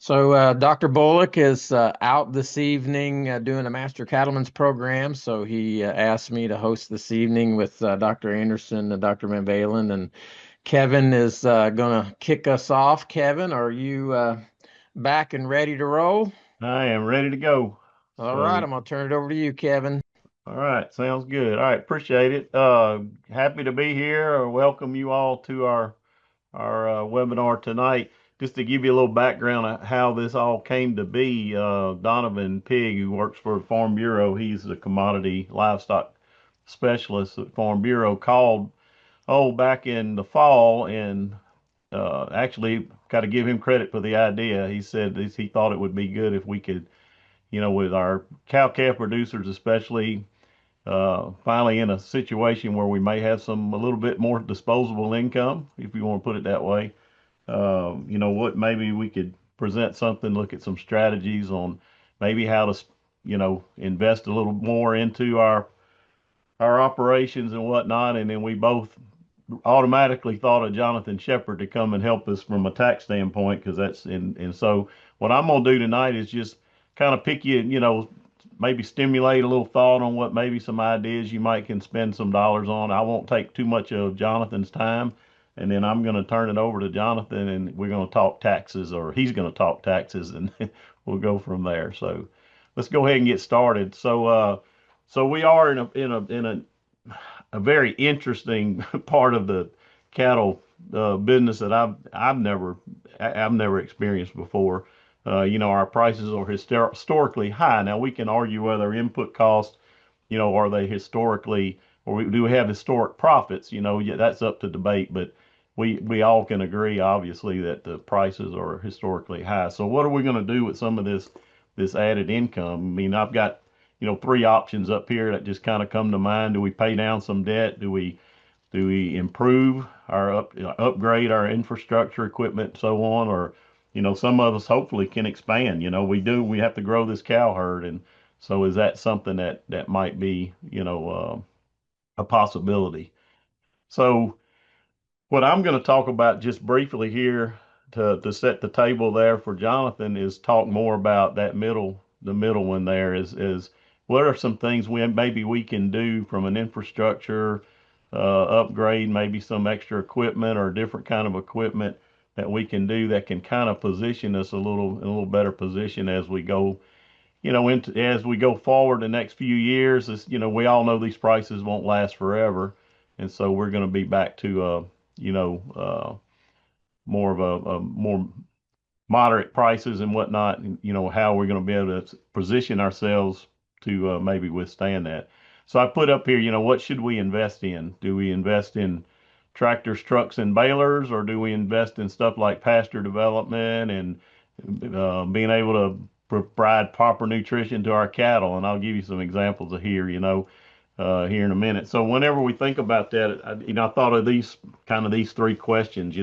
Dr. Bullock is out this evening doing a Master Cattleman's program. So he asked me to host this evening with Dr. Anderson and Dr. Van Valen. And Kevin is going to kick us off. Kevin, are you back and ready to roll? I am ready to go. All right, So, I'm going to turn it over to you, Kevin. all right, sounds good. All right, appreciate it. Happy to be here. Welcome you all to our webinar tonight. Just to give you a little background of how this all came to be, Donovan Pigg, who works for Farm Bureau, he's a commodity livestock specialist at Farm Bureau, called back in the fall and actually got to give him credit for the idea. He said he thought it would be good if we could, with our cow calf producers especially, finally in a situation where we may have a little bit more disposable income, if you want to put it that way. What maybe we could present something, look at some strategies on maybe how to, invest a little more into our operations and whatnot. And then we both automatically thought of Jonathan Shephard to come and help us from a tax standpoint, because that's and so what I'm gonna do tonight is just kind of pick you, maybe stimulate a little thought on what maybe some ideas you might can spend some dollars on. I won't take too much of Jonathan's time, and then I'm gonna turn it over to Jonathan, and we're gonna talk taxes, or he's gonna talk taxes, and we'll go from there. So let's go ahead and get started. So we are in a very interesting part of the cattle business that I've never experienced before. Our prices are historically high. Now we can argue whether input costs, are they historically, do we have historic profits? Yeah, that's up to debate, but we all can agree, obviously, that the prices are historically high. So what are we going to do with some of this added income? I mean, I've got three options up here that just kind of come to mind. Do we pay down some debt? Do we improve upgrade our infrastructure, equipment, so on? Or, some of us hopefully can expand. We have to grow this cow herd. And so is that something that might be, a possibility? So what I'm going to talk about just briefly here to set the table there for Jonathan is talk more about the middle one there is what are some things maybe we can do from an infrastructure upgrade, maybe some extra equipment or different kind of equipment that we can do that can kind of position us in a little better position as we go, as we go forward the next few years. We all know these prices won't last forever, and so we're going to be back to you know, uh, more of a more moderate prices and whatnot. And, how we're going to be able to position ourselves to maybe withstand that. So I put up here, what should we invest in? Do we invest in tractors, trucks, and balers, or do we invest in stuff like pasture development and being able to provide proper nutrition to our cattle? And I'll give you some examples of here in a minute. So whenever we think about that, I thought of these three questions.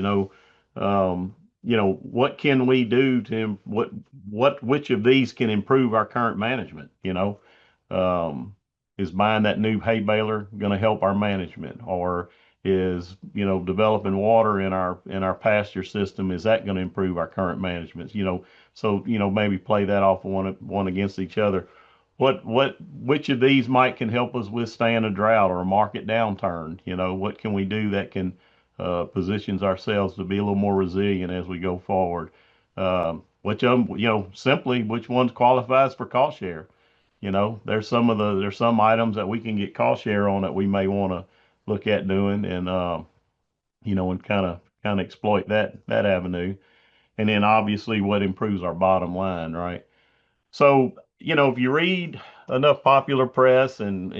What can we do which of these can improve our current management? Um, is buying that new hay baler going to help our management, or is developing water in our pasture system, is that going to improve our current management? So maybe play that off one against each other. Which of these might can help us withstand a drought or a market downturn? What can we do that can positions ourselves to be a little more resilient as we go forward? Which of them, simply which ones qualifies for cost share? There's some items that we can get cost share on that we may want to look at doing, and and kind of exploit that avenue. And then obviously what improves our bottom line, right? So, if you read enough popular press and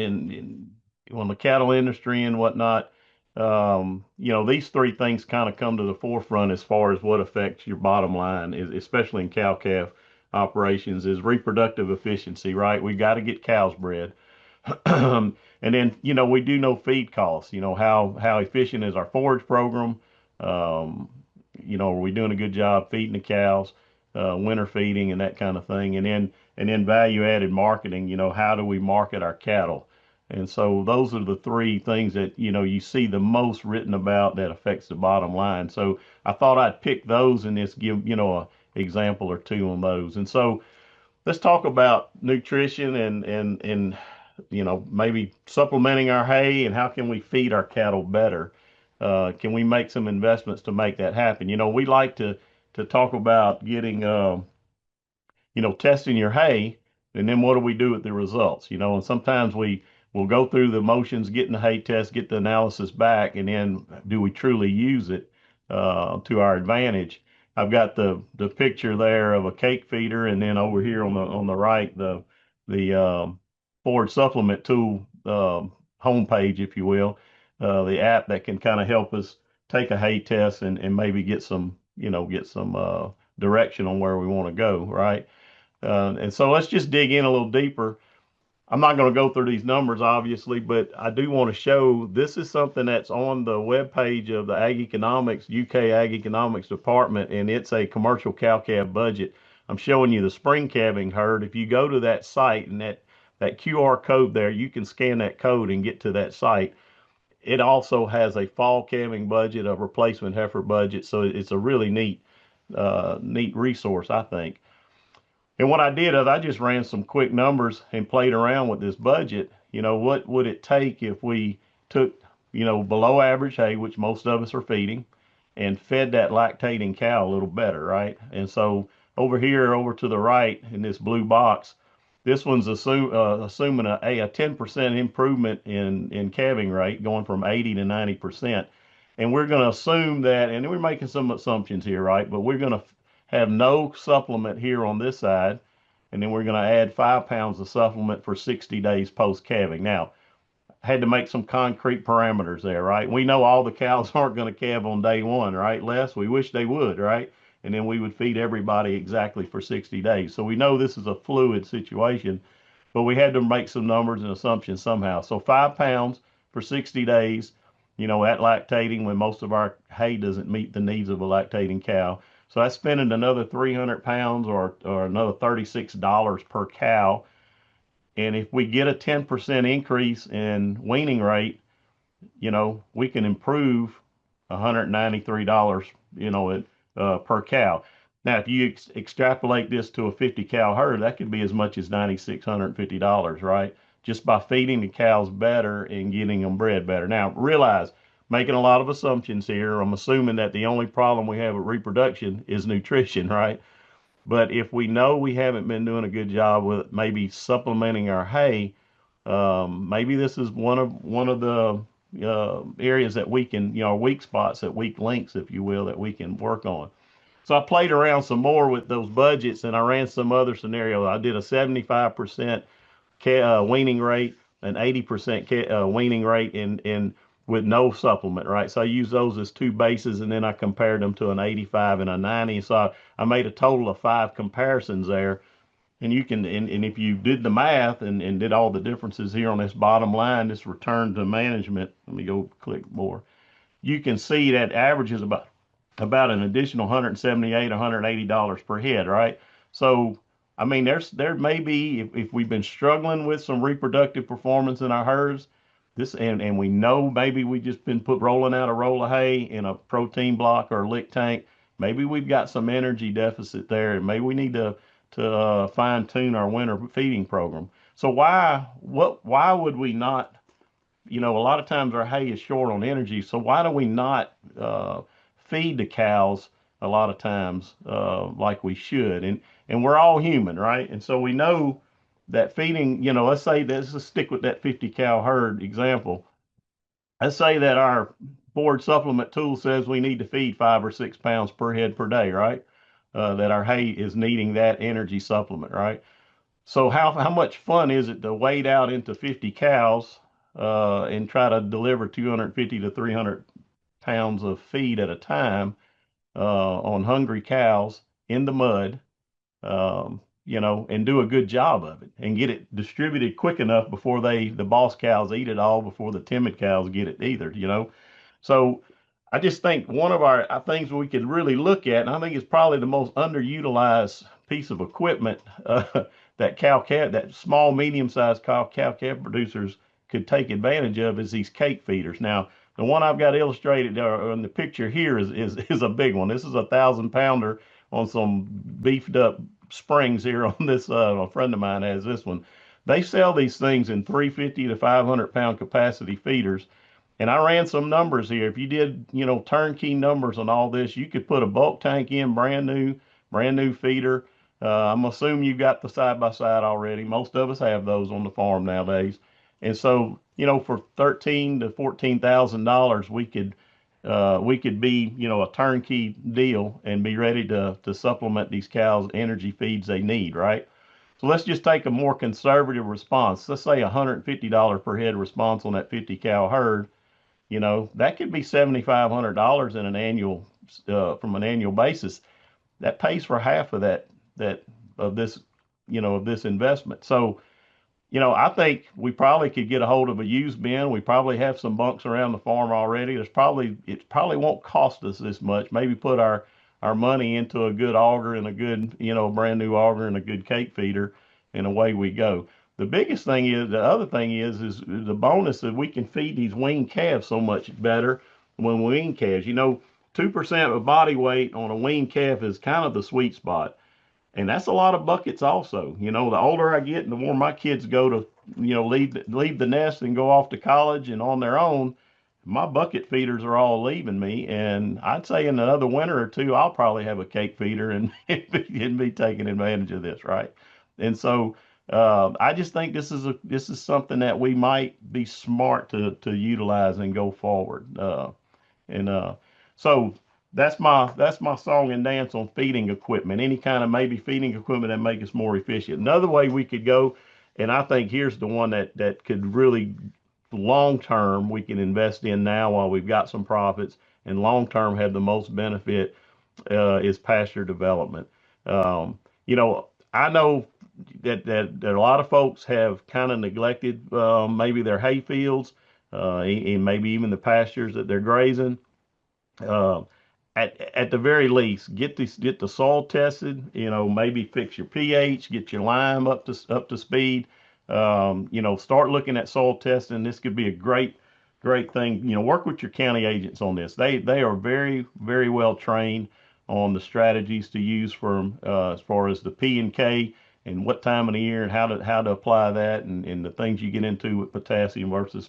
on the cattle industry and whatnot, these three things kind of come to the forefront as far as what affects your bottom line, especially in cow calf operations, is reproductive efficiency, right? We got to get cows bred. And then, we do know feed costs, how efficient is our forage program? Um, are we doing a good job feeding the cows, winter feeding and that kind of thing? And then value added marketing, how do we market our cattle? And so those are the three things that, you see the most written about that affects the bottom line. So I thought I'd pick those and just give, example or two on those. And so let's talk about nutrition and maybe supplementing our hay and how can we feed our cattle better. Can we make some investments to make that happen? We like to talk about getting testing your hay, and then what do we do with the results? And sometimes we will go through the motions, getting the hay test, get the analysis back, and then do we truly use it to our advantage? I've got the picture there of a cake feeder, and then over here on the right, the Ford supplement tool homepage, if you will, the app that can kind of help us take a hay test and maybe get some direction on where we want to go, right? And so let's just dig in a little deeper. I'm not going to go through these numbers, obviously, but I do want to show this is something that's on the web page of the Ag Economics, UK Ag Economics Department, and it's a commercial cow-calf budget. I'm showing you the spring calving herd. If you go to that site and that QR code there, you can scan that code and get to that site. It also has a fall calving budget, a replacement heifer budget, so it's a really neat resource, I think. And what I did is I just ran some quick numbers and played around with this budget. What would it take if we took, below average hay, which most of us are feeding, and fed that lactating cow a little better, right? And so over here, over to the right in this blue box, this one's assuming a 10% improvement in calving rate, going from 80 to 90%. And we're going to assume that, and we're making some assumptions here, right? But we're going to have no supplement here on this side, and then we're going to add 5 pounds of supplement for 60 days post calving. Now, I had to make some concrete parameters there, right? We know all the cows aren't going to calve on day one, right, Les? We wish they would, right? And then we would feed everybody exactly for 60 days. So we know this is a fluid situation, but we had to make some numbers and assumptions somehow. So 5 pounds for 60 days, at lactating when most of our hay doesn't meet the needs of a lactating cow. So that's spending another 300 pounds or another $36 per cow. And if we get a 10% increase in weaning rate, we can improve $193, per cow. Now, if you extrapolate this to a 50 cow herd, that could be as much as $9,650, right? Just by feeding the cows better and getting them bred better. Now, realize, making a lot of assumptions here. I'm assuming that the only problem we have with reproduction is nutrition, right? But if we know we haven't been doing a good job with maybe supplementing our hay, maybe this is one of the areas that we can, weak spots, that weak links, if you will, that we can work on. So I played around some more with those budgets, and I ran some other scenarios. I did a 75% weaning rate, an 80% weaning rate, and with no supplement, right? So I used those as two bases, and then I compared them to an 85 and a 90. So I made a total of 5 comparisons there. And you can, and if you did the math and did all the differences here on this bottom line, this return to management, let me go click more. You can see that averages about an additional 178, $180 per head, right? So, I mean, there may be, if we've been struggling with some reproductive performance in our herds, and we know maybe we just been rolling out a roll of hay in a protein block or a lick tank. Maybe we've got some energy deficit there, and maybe we need to fine tune our winter feeding program. So why would we not? A lot of times our hay is short on energy, so why do we not feed the cows a lot of times like we should? And we're all human, right? And so we know that feeding, let's stick with that 50 cow herd example. Let's say that our board supplement tool says we need to feed 5 or 6 pounds per head per day, right? That our hay is needing that energy supplement, right? So how much fun is it to wade out into 50 cows and try to deliver 250 to 300 pounds of feed at a time on hungry cows in the mud, and do a good job of it and get it distributed quick enough before the boss cows eat it all before the timid cows get it either. So I just think one of our things we could really look at, and I think it's probably the most underutilized piece of equipment that small, medium-sized cow calf producers could take advantage of is these cake feeders. Now, the one I've got illustrated in the picture here is a big one. This is a 1,000 pounder on some beefed up springs here on this. A friend of mine has this one. They sell these things in 350 to 500 pound capacity feeders, and I ran some numbers here. If you did, turnkey numbers on all this, you could put a bulk tank in, brand new feeder. I'm assuming you got the side by side already. Most of us have those on the farm nowadays. And so, for 13 to $14,000, we could be, a turnkey deal and be ready to supplement these cows' energy feeds they need, right? So let's just take a more conservative response. Let's say $150 per head response on that 50 cow herd. That could be $7,500 in an annual, from an annual basis. That pays for half of that of this, of this investment. So, I think we probably could get a hold of a used bin. We probably have some bunks around the farm already. It probably won't cost us this much. Maybe put our money into a good auger and a good, brand new auger and a good cake feeder, and away we go. The other thing is the bonus that we can feed these weaned calves so much better when we wean calves. 2% of body weight on a weaned calf is kind of the sweet spot. And that's a lot of buckets also. The older I get and the more my kids go to, leave the nest and go off to college and on their own, my bucket feeders are all leaving me. And I'd say in another winter or two, I'll probably have a cake feeder and, and be taking advantage of this, right? And so I just think this is something that we might be smart to utilize and go forward. And so that's my song and dance on feeding equipment. Any kind of maybe feeding equipment that make us more efficient. Another way we could go, and I think here's the one that could really long term we can invest in now while we've got some profits, and long term have the most benefit, is pasture development. I know that a lot of folks have kind of neglected, maybe their hay fields, and maybe even the pastures that they're grazing. Uh, at the very least, get the soil tested. Maybe fix your pH, get your lime up to speed. Start looking at soil testing. This could be a great thing. Work with your county agents on this. They are very very well trained on the strategies to use for as far as the P and K and what time of the year and how to apply that, and the things you get into with potassium versus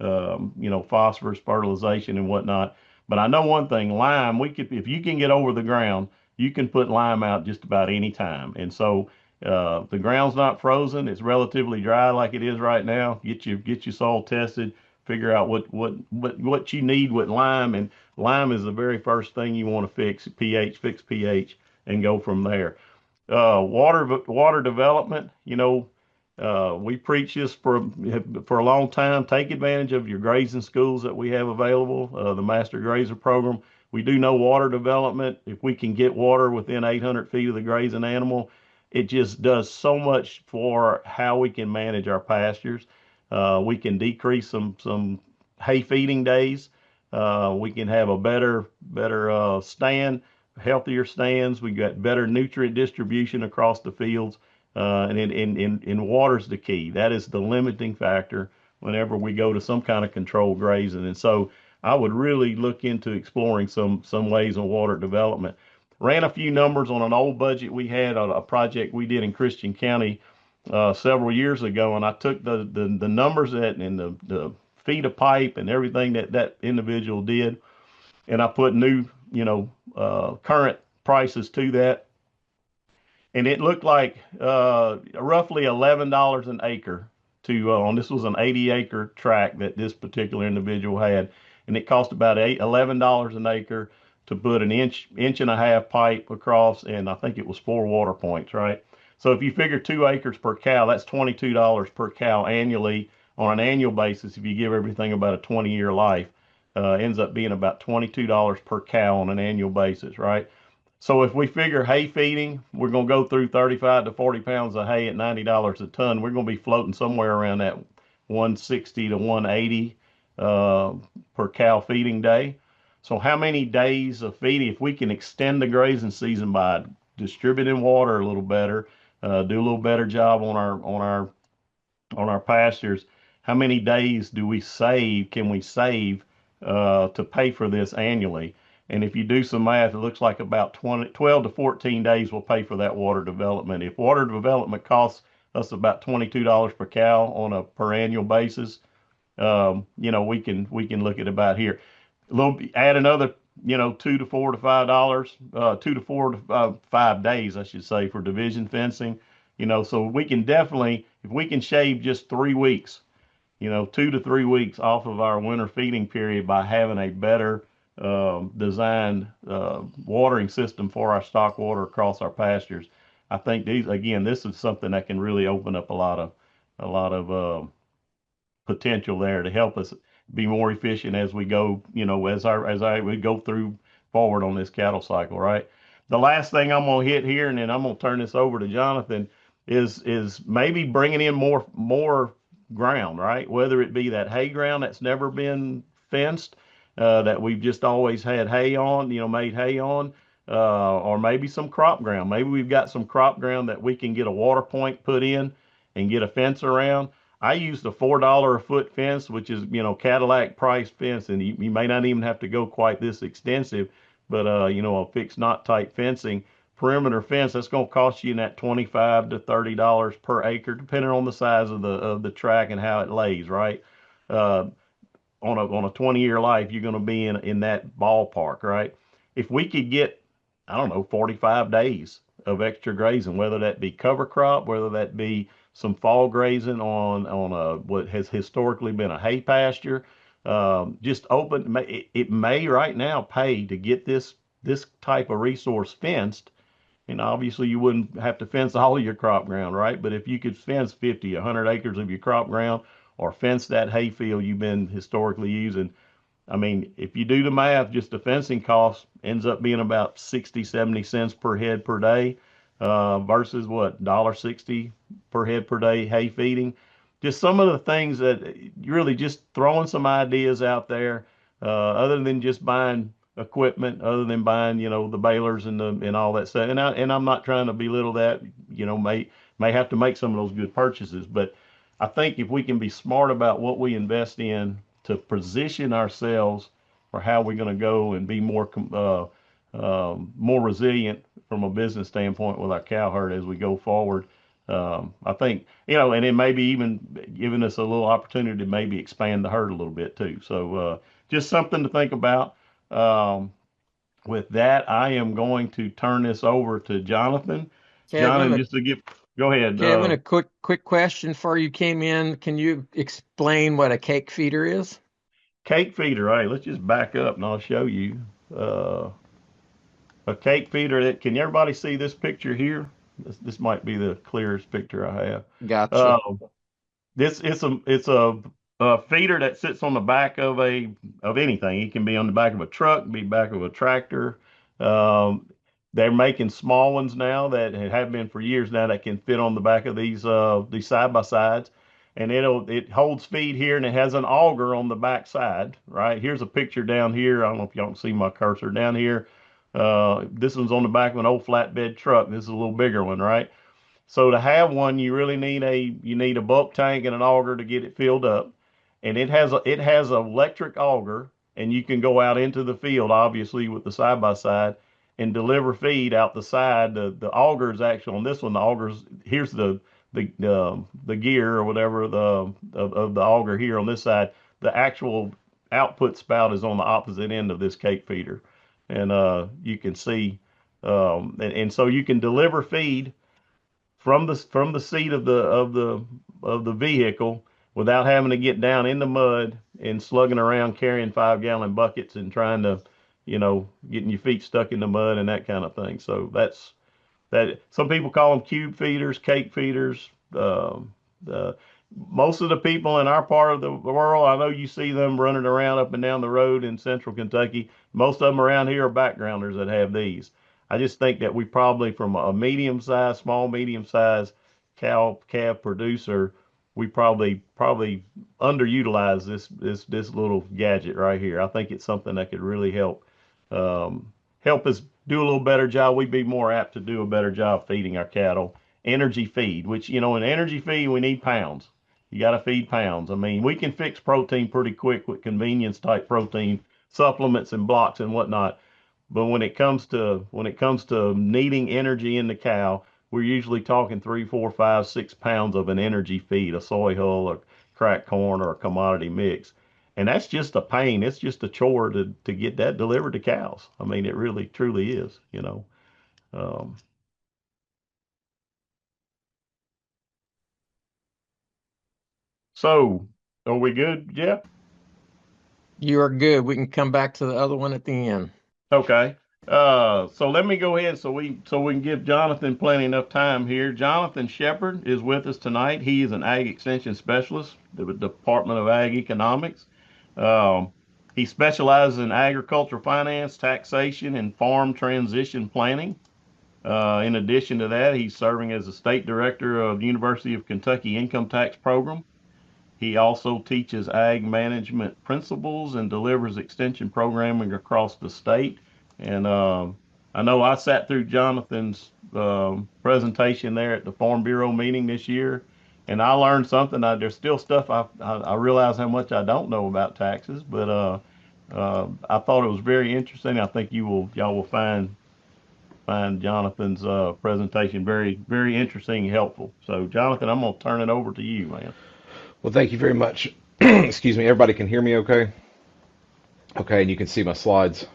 phosphorus fertilization and whatnot. But I know one thing, lime, if you can get over the ground, you can put lime out just about any time. And so the ground's not frozen, it's relatively dry like it is right now. Get your soil tested, figure out what you need with lime, and lime is the very first thing you want to fix pH, and go from there. Water development, we preach this for a long time. Take advantage of your grazing schools that we have available, the Master Grazer program. We do know water development. If we can get water within 800 feet of the grazing animal, it just does so much for how we can manage our pastures. We can decrease some hay feeding days. We can have a better stand, healthier stands. We got better nutrient distribution across the fields. And water's the key. That is the limiting factor whenever we go to some kind of controlled grazing. And so I would really look into exploring some ways on water development. Ran a few numbers on an old budget we had on a project we did in Christian County several years ago, and I took the numbers and the feet of pipe and everything that individual did, and I put new, current prices to that, and it looked like roughly $11 an acre to on this was an 80-acre tract that this particular individual had, and it cost about $11 an acre to put an inch and a half pipe across, and I think it was 4 water points, right? So if you figure 2 acres per cow, that's $22 per cow annually on an annual basis. If you give everything about a 20-year life, ends up being about $22 per cow on an annual basis, right? So if we figure hay feeding, we're going to go through 35 to 40 pounds of hay at $90 a ton. We're going to be floating somewhere around that 160 to 180 per cow feeding day. So how many days of feeding, if we can extend the grazing season by distributing water a little better, do a little better job on our pastures, how many days can we save to pay for this annually? And if you do some math, it looks like about 12 to 14 days will pay for that water development. If water development costs us about $22 per cow on a per annual basis, we can look at about here. A little add another, $2 to $4 to $5, 2 to 4 to 5 days, I should say, for division fencing. So we can definitely, if we can shave just 3 weeks, 2 to 3 weeks off of our winter feeding period by having a better designed watering system for our stock water across our pastures. I think this is something that can really open up a lot of potential there to help us be more efficient as we go, as I we go through forward on this cattle cycle, right? The last thing I'm gonna hit here, and then I'm gonna turn this over to Jonathan, is maybe bringing in more ground, right? Whether it be that hay ground that's never been fenced, that we've just always had hay on, made hay on, or maybe some crop ground. Maybe we've got some crop ground that we can get a water point put in and get a fence around. I used a $4 a foot fence, which is, Cadillac price fence, and you may not even have to go quite this extensive, but a fixed knot type fencing, perimeter fence, that's going to cost you in that $25 to $30 per acre, depending on the size of the track and how it lays, right? Uh, on a 20-year life, you're going to be in that ballpark, right? If we could get, I don't know, 45 days of extra grazing, whether that be cover crop, whether that be some fall grazing on what has historically been a hay pasture, just open. It may right now pay to get this type of resource fenced. And obviously, you wouldn't have to fence all of your crop ground, right? But if you could fence 50, 100 acres of your crop ground, or fence that hay field you've been historically using, I mean, if you do the math, just the fencing cost ends up being about 60, 70 cents per head per day, versus what, $1.60 per head per day hay feeding. Just some of the things that really just throwing some ideas out there, other than just buying equipment, other than buying, the balers and all that stuff. And I'm not trying to belittle that, may have to make some of those good purchases, but I think if we can be smart about what we invest in to position ourselves for how we're going to go and be more resilient from a business standpoint with our cow herd as we go forward. I think, and it may be even giving us a little opportunity to maybe expand the herd a little bit too. So just something to think about. Um, with that, I am going to turn this over to Jonathan. Kevin, Jonathan, go ahead. A quick question for you came in. Can you explain what a cake feeder is? Cake feeder. All right, let's just back up and I'll show you. Uh, a cake feeder that can everybody see this picture here? This might be the clearest picture I have. Gotcha. Uh, this it's a feeder that sits on the back of anything. It can be on the back of a truck, be back of a tractor. Um, they're making small ones now that have been for years now that can fit on the back of these side by sides, and it holds feed here and it has an auger on the back side. Right here's a picture down here. I don't know if y'all can see my cursor down here. This one's on the back of an old flatbed truck. This is a little bigger one, right? So to have one, you need a bulk tank and an auger to get it filled up, and it has an electric auger, and you can go out into the field, obviously with the side by side, and deliver feed out the side. The auger is actually on this one. The auger's here's the gear or whatever of the auger here on this side. The actual output spout is on the opposite end of this cake feeder, and you can see, and so you can deliver feed from the seat of the vehicle without having to get down in the mud and slugging around carrying 5 gallon buckets and trying to, getting your feet stuck in the mud and that kind of thing. So that's that. Some people call them cube feeders, cake feeders. Uh, most of the people in our part of the world, I know you see them running around up and down the road in central Kentucky. Most of them around here are backgrounders that have these. I just think that we probably, from a medium size, small medium size cow calf producer, we probably underutilize this little gadget right here. I think it's something that could really um, help us do a little better job. We'd be more apt to do a better job feeding our cattle. Energy feed, which, in energy feed, we need pounds. You got to feed pounds. I mean, we can fix protein pretty quick with convenience type protein supplements and blocks and whatnot. But when it comes to needing energy in the cow, we're usually talking 3, 4, 5, 6 pounds of an energy feed, a soy hull, or cracked corn, or a commodity mix. And that's just a pain. It's just a chore to get that delivered to cows. I mean, it really truly is. Um, so are we good, Jeff? You are good. We can come back to the other one at the end. Okay. So let me go ahead so we can give Jonathan plenty enough time here. Jonathan Shephard is with us tonight. He is an ag extension specialist, the Department of Ag Economics. Um, he specializes in agricultural finance, taxation, and farm transition planning. In addition to that, he's serving as the state director of the University of Kentucky Income Tax Program. He also teaches ag management principles and delivers extension programming across the state. And I know I sat through Jonathan's presentation there at the Farm Bureau meeting this year, and I learned something. There's still stuff I realize how much I don't know about taxes, but I thought it was very interesting. I think y'all will find Jonathan's presentation very very interesting and helpful. So Jonathan, I'm gonna turn it over to you, man. Well, thank you very much. Excuse me. Everybody can hear me okay? Okay, and you can see my slides.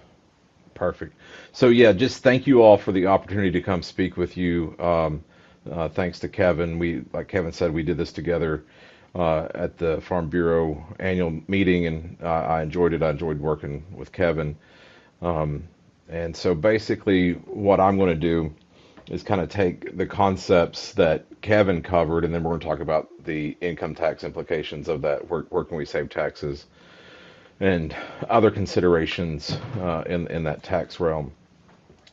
Perfect. So yeah, just thank you all for the opportunity to come speak with you. Thanks to Kevin. Like Kevin said, we did this together at the Farm Bureau annual meeting, and I enjoyed it. I enjoyed working with Kevin. Um, and so basically, what I'm going to do is kind of take the concepts that Kevin covered, and then we're going to talk about the income tax implications of that. Where can we save taxes and other considerations in that tax realm.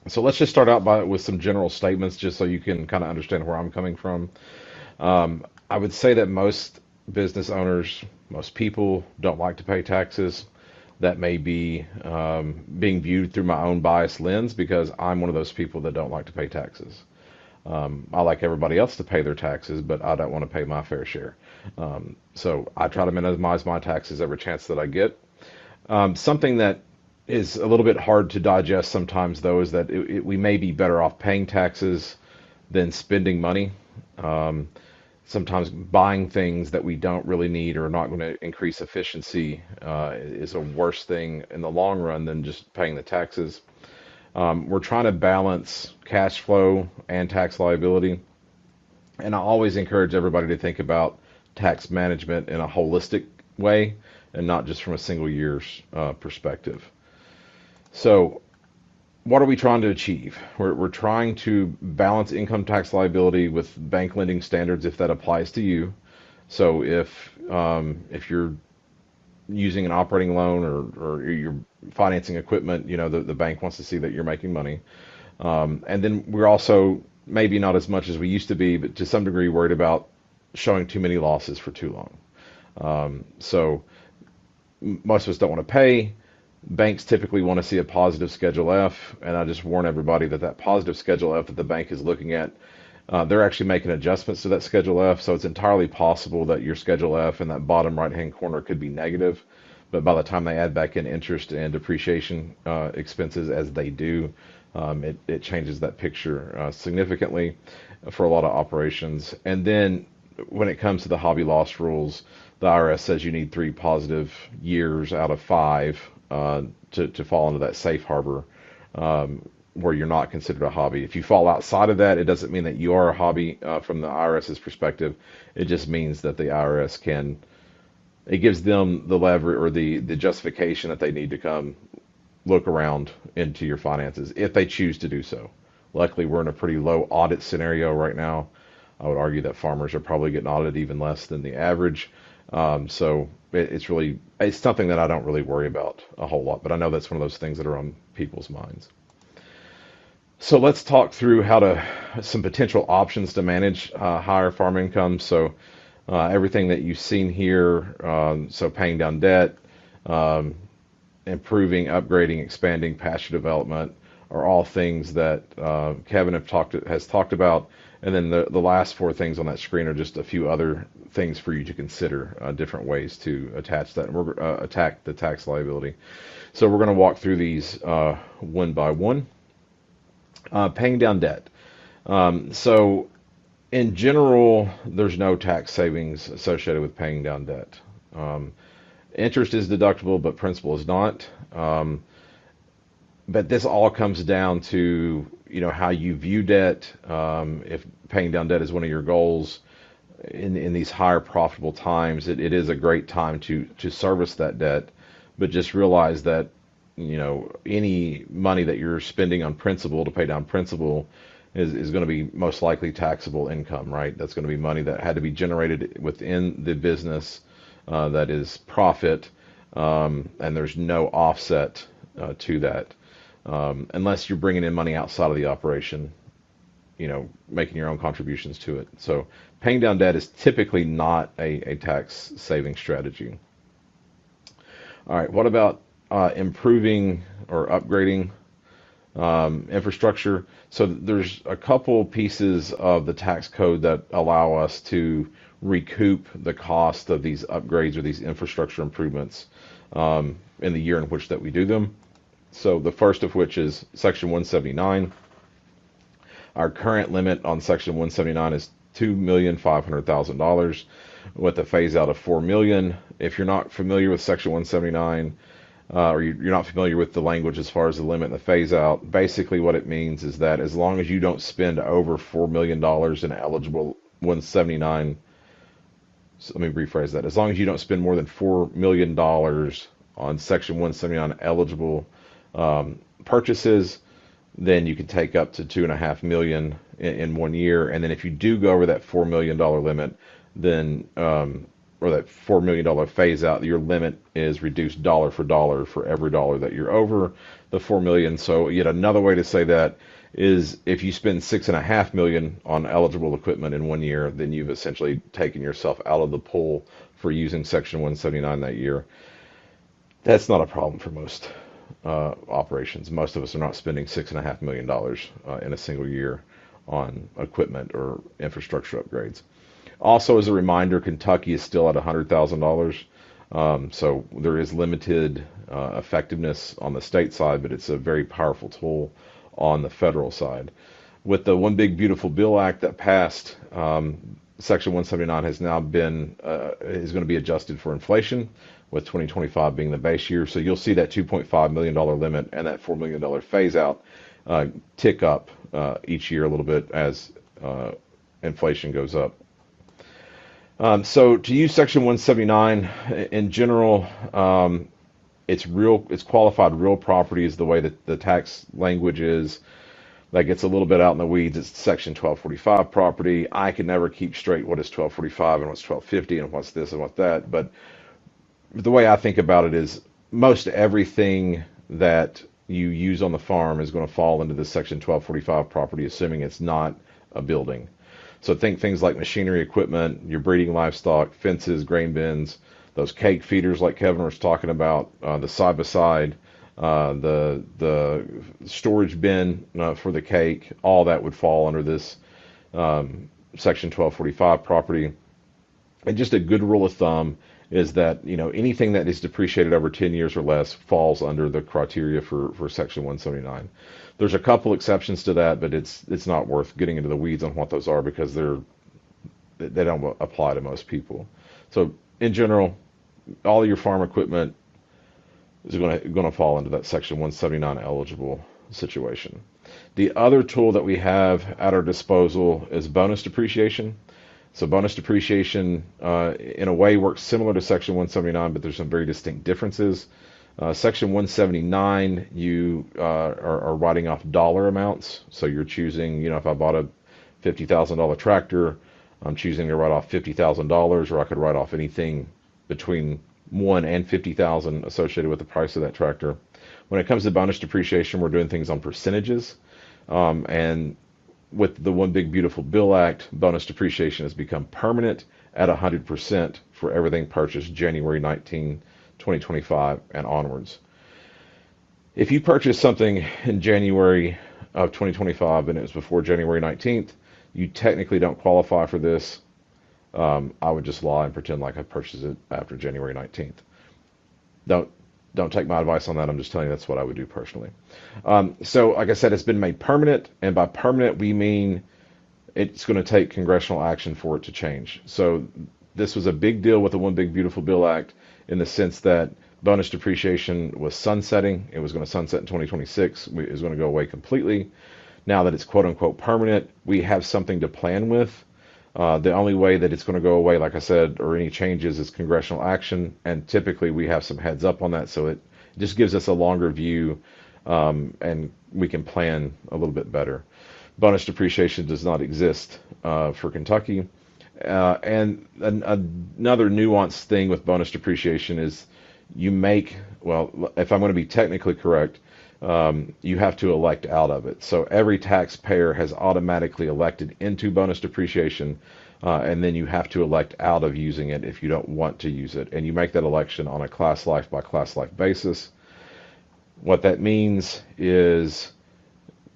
So let's just start out with some general statements, just so you can kind of understand where I'm coming from. I would say that most business owners, most people don't like to pay taxes. That may be being viewed through my own biased lens because I'm one of those people that don't like to pay taxes. I like everybody else to pay their taxes, but I don't want to pay my fair share. So I try to minimize my taxes every chance that I get. Something that is a little bit hard to digest sometimes, though, is that we may be better off paying taxes than spending money. Um, Sometimes buying things that we don't really need or are not going to increase efficiency is a worse thing in the long run than just paying the taxes. We're trying to balance cash flow and tax liability, and I always encourage everybody to think about tax management in a holistic way and not just from a single year's perspective. So, what are we trying to achieve? We're trying to balance income tax liability with bank lending standards if that applies to you. So if you're using an operating loan or you're financing equipment, the bank wants to see that you're making money. And then we're also maybe not as much as we used to be, but to some degree worried about showing too many losses for too long. So most of us don't want to pay. Banks typically want to see a positive Schedule F, and I just warn everybody that that positive Schedule F that the bank is looking at, they're actually making adjustments to that Schedule F, so it's entirely possible that your Schedule F in that bottom right-hand corner could be negative, but by the time they add back in interest and depreciation expenses as they do, it changes that picture significantly for a lot of operations. And then when it comes to the hobby loss rules, the IRS says you need 3 positive years out of 5 to fall into that safe harbor where you're not considered a hobby. If you fall outside of that, it doesn't mean that you are a hobby from the IRS's perspective. It just means that the IRS it gives them the lever or the justification that they need to come look around into your finances if they choose to do so. Luckily, we're in a pretty low audit scenario right now. I would argue that farmers are probably getting audited even less than the average. So it's something that I don't really worry about a whole lot, but I know that's one of those things that are on people's minds. So let's talk through some potential options to manage higher farm income. So everything that you've seen here, so paying down debt, um, improving, upgrading, expanding pasture development, are all things that Kevin has talked about. And then the last four things on that screen are just a few other things for you to consider, different ways to attach that attack the tax liability. So we're going to walk through these one by one. Paying down debt. So in general, there's no tax savings associated with paying down debt. Interest is deductible, but principal is not. But this all comes down to how you view debt. If paying down debt is one of your goals in these higher profitable times, it is a great time to service that debt. But just realize that any money that you're spending on principal to pay down principal is going to be most likely taxable income, right? That's going to be money that had to be generated within the business that is profit, and there's no offset to that. Unless you're bringing in money outside of the operation, making your own contributions to it. So paying down debt is typically not a tax saving strategy. All right, what about improving or upgrading infrastructure? So there's a couple pieces of the tax code that allow us to recoup the cost of these upgrades or these infrastructure improvements in the year in which that we do them. So the first of which is Section 179. Our current limit on Section 179 is $2,500,000 with a phase out of $4 million. If you're not familiar with Section 179, or you're not familiar with the language as far as the limit and the phase out, basically what it means is that as long as you don't spend over $4 million in eligible 179, so let me rephrase that. As long as you don't spend more than $4 million on Section 179 eligible purchases, then you can take up to $2.5 million in 1 year. And then if you do go over that $4 million limit, then or that $4 million phase out, your limit is reduced dollar for every dollar that you're over the $4 million. So yet another way to say that is if you spend $6.5 million on eligible equipment in 1 year, then you've essentially taken yourself out of the pool for using Section 179 that year. That's not a problem for most operations. Most of us are not spending $6.5 million in a single year on equipment or infrastructure upgrades. Also, as a reminder, Kentucky is still at $100,000. So there is limited effectiveness on the state side, but it's a very powerful tool on the federal side. With the One Big Beautiful Bill Act that passed, Section 179 has now been is going to be adjusted for inflation, with 2025 being the base year. So you'll see that $2.5 million limit and that $4 million phase out tick up each year a little bit as inflation goes up. So to use Section 179 in general, it's qualified real property is the way that the tax language is. That gets a little bit out in the weeds. It's Section 1245 property. I can never keep straight what is 1245 and what's 1250 and what's this and what's that. But the way I think about it is most everything that you use on the farm is going to fall into this Section 1245 property, assuming it's not a building. So think things like machinery, equipment, your breeding livestock, fences, grain bins, those cake feeders like Kevin was talking about, the side-by-side, the storage bin for the cake, all that would fall under this Section 1245 property. And just a good rule of thumb is that anything that is depreciated over 10 years or less falls under the criteria for Section 179. There's a couple exceptions to that, but it's not worth getting into the weeds on what those are because they don't apply to most people. So in general, all of your farm equipment is going to fall into that Section 179 eligible situation. The other tool that we have at our disposal is bonus depreciation. So bonus depreciation, in a way, works similar to Section 179, but there's some very distinct differences. Section 179, you are writing off dollar amounts. So you're choosing, if I bought a $50,000 tractor, I'm choosing to write off $50,000, or I could write off anything between $1,000 and $50,000 associated with the price of that tractor. When it comes to bonus depreciation, we're doing things on percentages, and with the One Big Beautiful Bill Act, bonus depreciation has become permanent at 100% for everything purchased January 19, 2025 and onwards. If you purchase something in January of 2025 and it was before January 19th, you technically don't qualify for this. I would just lie and pretend like I purchased it after January 19th. Don't don't take my advice on that. I'm just telling you that's what I would do personally. So, like I said, it's been made permanent, and by permanent we mean it's going to take congressional action for it to change. So, this was a big deal with the One Big Beautiful Bill Act in the sense that bonus depreciation was sunsetting. It was going to sunset in 2026. It was going to go away completely. Now that it's quote unquote permanent, we have something to plan with. The only way that it's going to go away, like I said, or any changes is congressional action, and typically we have some heads up on that, so it just gives us a longer view, and we can plan a little bit better. Bonus depreciation does not exist for Kentucky. Another nuanced thing with bonus depreciation is well, if I'm going to be technically correct, you have to elect out of it. So every taxpayer has automatically elected into bonus depreciation, and then you have to elect out of using it if you don't want to use it. And you make that election on a class life by class life basis. What that means is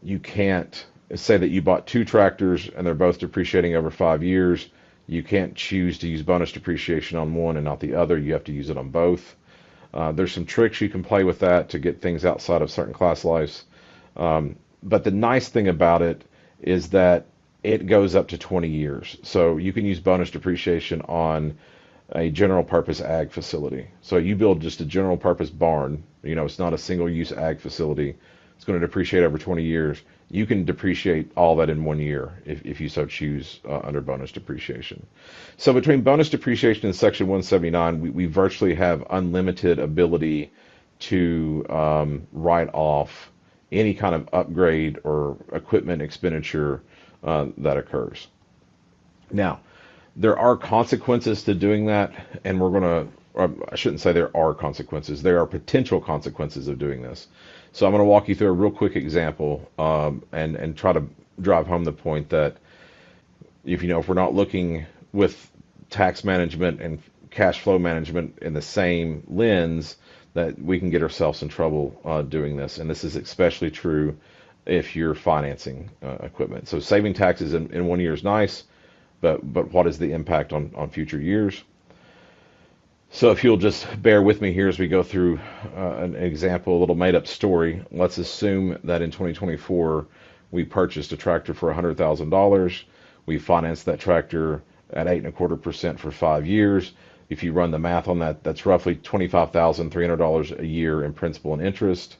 you can't say that you bought two tractors and they're both depreciating over 5 years. You can't choose to use bonus depreciation on one and not the other. You have to use it on both. There's some tricks you can play with that to get things outside of certain class lives. But the nice thing about it is that it goes up to 20 years. So you can use bonus depreciation on a general purpose ag facility. So you build just a general purpose barn, it's not a single use ag facility. It's going to depreciate over 20 years. You can depreciate all that in 1 year if you so choose under bonus depreciation. So between bonus depreciation and Section 179, we virtually have unlimited ability to write off any kind of upgrade or equipment expenditure that occurs. Now, there are consequences to doing that, and I shouldn't say there are consequences. There are potential consequences of doing this. So I'm going to walk you through a real quick example and try to drive home the point that if we're not looking with tax management and cash flow management in the same lens, that we can get ourselves in trouble doing this. And this is especially true if you're financing equipment. So saving taxes in 1 year is nice, but what is the impact on future years? So if you'll just bear with me here as we go through an example, a little made-up story. Let's assume that in 2024 we purchased a tractor for $100,000. We financed that tractor at 8.25% for 5 years. If you run the math on that, that's roughly $25,300 a year in principal and interest.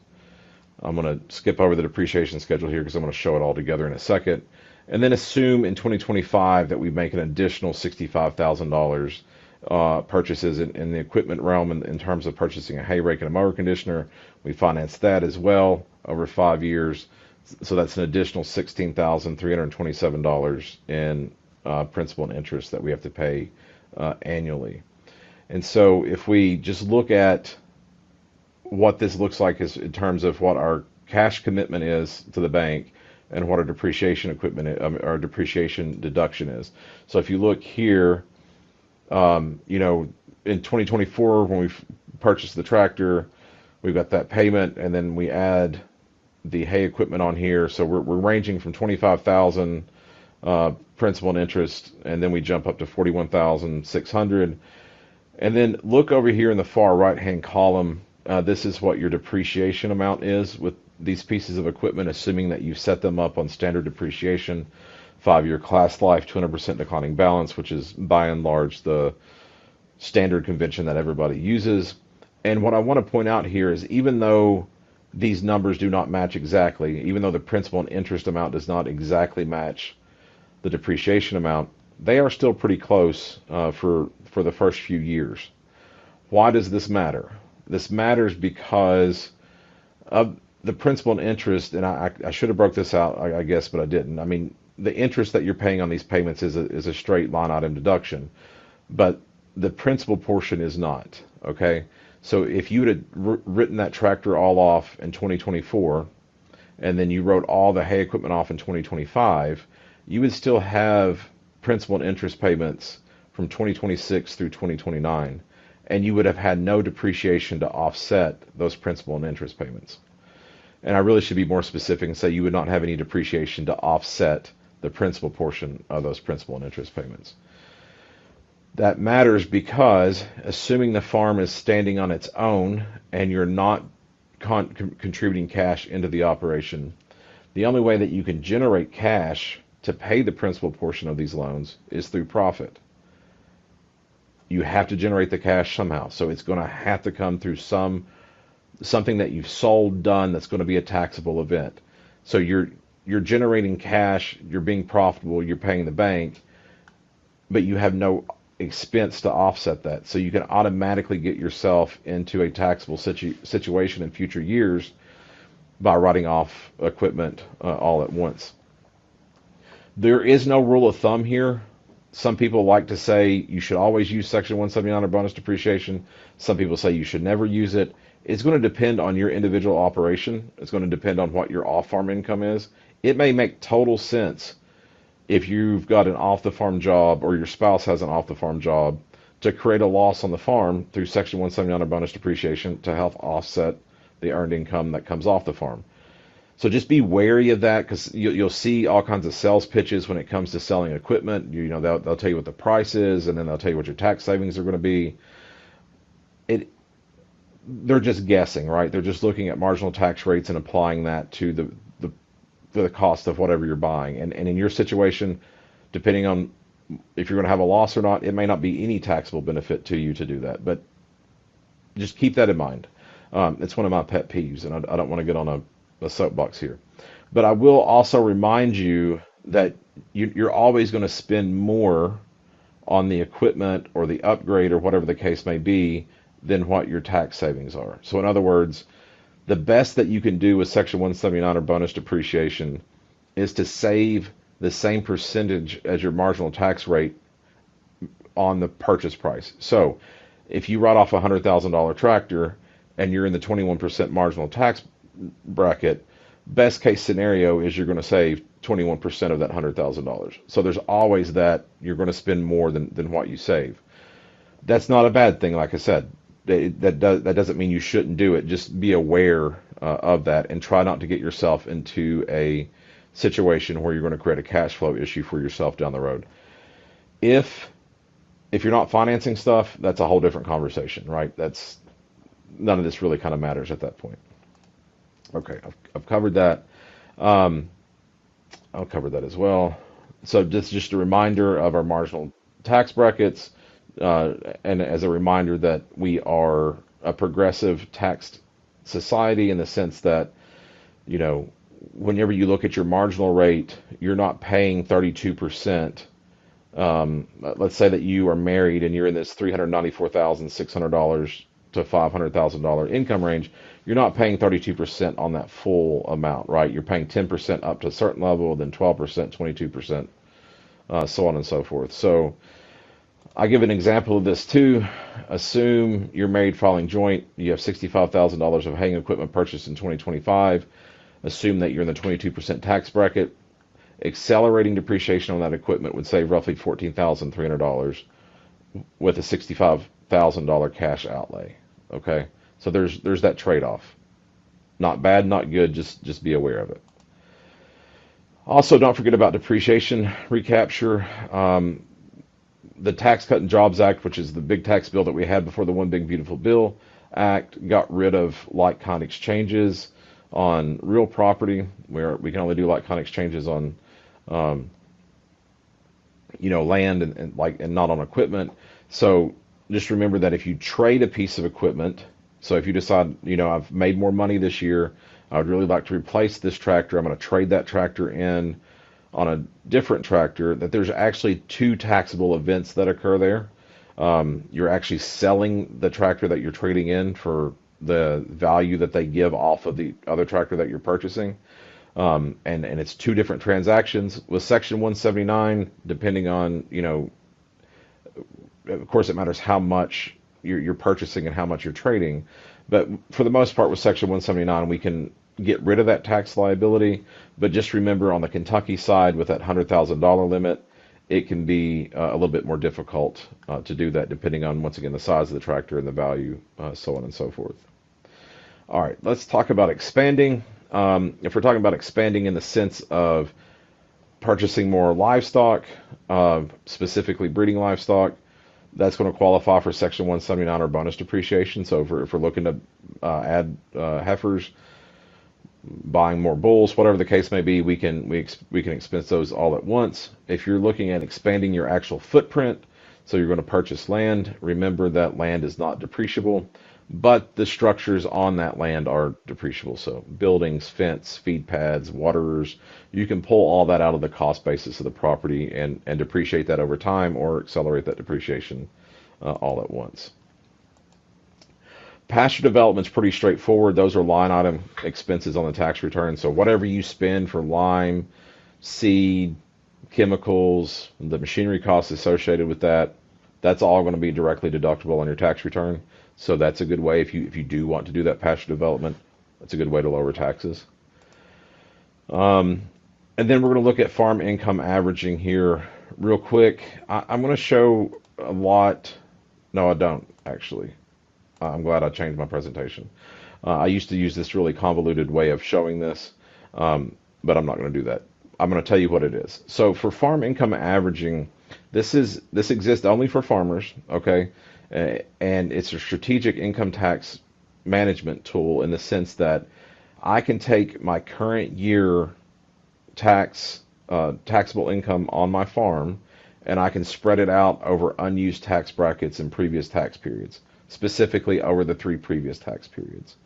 I'm going to skip over the depreciation schedule here because I'm going to show it all together in a second. And then assume in 2025 that we make an additional $65,000 purchases in the equipment realm in terms of purchasing a hay rake and a mower conditioner. We finance that as well over 5 years. So that's an additional $16,327 in principal and interest that we have to pay annually. And so if we just look at what this looks like is in terms of what our cash commitment is to the bank and what our depreciation our depreciation deduction is. So if you look here, in 2024 when we purchased the tractor, we've got that payment, and then we add the hay equipment on here. So we're ranging from 25,000 principal and interest, and then we jump up to 41,600. And then look over here in the far right hand column. This is what your depreciation amount is with these pieces of equipment, assuming that you've set them up on standard depreciation, 5-year class life, 200% declining balance, which is by and large the standard convention that everybody uses. And what I want to point out here is even though these numbers do not match exactly, even though the principal and interest amount does not exactly match the depreciation amount, they are still pretty close for the first few years. Why does this matter? This matters because of the principal and interest, and I should have broke this out, I guess, but I didn't. I mean, the interest that you're paying on these payments is a straight line item deduction, but the principal portion is not, okay? So if you had written that tractor all off in 2024, and then you wrote all the hay equipment off in 2025, you would still have principal and interest payments from 2026 through 2029, and you would have had no depreciation to offset those principal and interest payments. And I really should be more specific and say you would not have any depreciation to offset the principal portion of those principal and interest payments. That matters because assuming the farm is standing on its own and you're not contributing cash into the operation, the only way that you can generate cash to pay the principal portion of these loans is through profit. You have to generate the cash somehow. So it's going to have to come through something that you've sold, done, that's going to be a taxable event. So you're generating cash, you're being profitable, you're paying the bank, but you have no expense to offset that. So you can automatically get yourself into a taxable situation in future years by writing off equipment all at once. There is no rule of thumb here. Some people like to say you should always use Section 179 or bonus depreciation. Some people say you should never use it. It's going to depend on your individual operation. It's going to depend on what your off-farm income is. It may make total sense if you've got an off-the-farm job or your spouse has an off-the-farm job to create a loss on the farm through Section 179 or bonus depreciation to help offset the earned income that comes off the farm. So just be wary of that, because you'll see all kinds of sales pitches when it comes to selling equipment. You know, they'll tell you what the price is, and then they'll tell you what your tax savings are going to be. They're just guessing, right? They're just looking at marginal tax rates and applying that to the cost of whatever you're buying. And in your situation, depending on if you're going to have a loss or not, it may not be any taxable benefit to you to do that. But just keep that in mind. It's one of my pet peeves, and I don't want to get on a soapbox here. But I will also remind you that you're always going to spend more on the equipment or the upgrade or whatever the case may be than what your tax savings are. So in other words, the best that you can do with Section 179 or bonus depreciation is to save the same percentage as your marginal tax rate on the purchase price. So if you write off a $100,000 tractor and you're in the 21% marginal tax bracket, best case scenario is you're going to save 21% of that $100,000. So there's always that you're going to spend more than what you save. That's not a bad thing, like I said. That doesn't mean you shouldn't do it. Just be aware of that and try not to get yourself into a situation where you're going to create a cash flow issue for yourself down the road. If you're not financing stuff, that's a whole different conversation, right? None of this really kind of matters at that point. Okay, I've covered that. I'll cover that as well. So just a reminder of our marginal tax brackets. And as a reminder that we are a progressive taxed society in the sense that, you know, whenever you look at your marginal rate, you're not paying 32%. Let's say that you are married and you're in this $394,600 to $500,000 income range. You're not paying 32% on that full amount, right? You're paying 10% up to a certain level, then 12%, 22%, so on and so forth. So I give an example of this too. Assume you're married filing joint. You have $65,000 of haying equipment purchased in 2025. Assume that you're in the 22% tax bracket. Accelerating depreciation on that equipment would save roughly $14,300 with a $65,000 cash outlay. Okay, so there's that trade-off. Not bad, not good. Just be aware of it. Also, don't forget about depreciation recapture. The Tax Cut and Jobs Act, which is the big tax bill that we had before the One Big Beautiful Bill Act, got rid of like-kind exchanges on real property, where we can only do like-kind exchanges on, land and not on equipment. So just remember that if you trade a piece of equipment, so if you decide, I've made more money this year, I would really like to replace this tractor, I'm going to trade that tractor in on a different tractor, that there's actually two taxable events that occur there. You're actually selling the tractor that you're trading in for the value that they give off of the other tractor that you're purchasing. And it's two different transactions. With Section 179, depending on, of course it matters how much you're purchasing and how much you're trading. But for the most part with Section 179, we can get rid of that tax liability. But just remember, on the Kentucky side with that $100,000 limit, it can be a little bit more difficult to do that, depending on, once again, the size of the tractor and the value, so on and so forth. All right, let's talk about expanding. If we're talking about expanding in the sense of purchasing more livestock, specifically breeding livestock, that's going to qualify for Section 179 or bonus depreciation. So if we're looking to add heifers, buying more bulls, whatever the case may be, we can expense those all at once. If you're looking at expanding your actual footprint, so you're going to purchase land, remember that land is not depreciable, but the structures on that land are depreciable. So buildings, fence, feed pads, waterers, you can pull all that out of the cost basis of the property and depreciate that over time or accelerate that depreciation all at once. Pasture development's pretty straightforward. Those are line item expenses on the tax return. So whatever you spend for lime, seed, chemicals, the machinery costs associated with that, that's all going to be directly deductible on your tax return. So that's a good way if you do want to do that pasture development. That's a good way to lower taxes. And then we're going to look at farm income averaging here real quick. I'm going to show a lot. No, I don't actually. I'm glad I changed my presentation. I used to use this really convoluted way of showing this, but I'm not going to do that. I'm going to tell you what it is. So for farm income averaging, this exists only for farmers, okay? And it's a strategic income tax management tool in the sense that I can take my current year taxable income on my farm, and I can spread it out over unused tax brackets in previous tax periods, specifically over the 3 previous tax periods.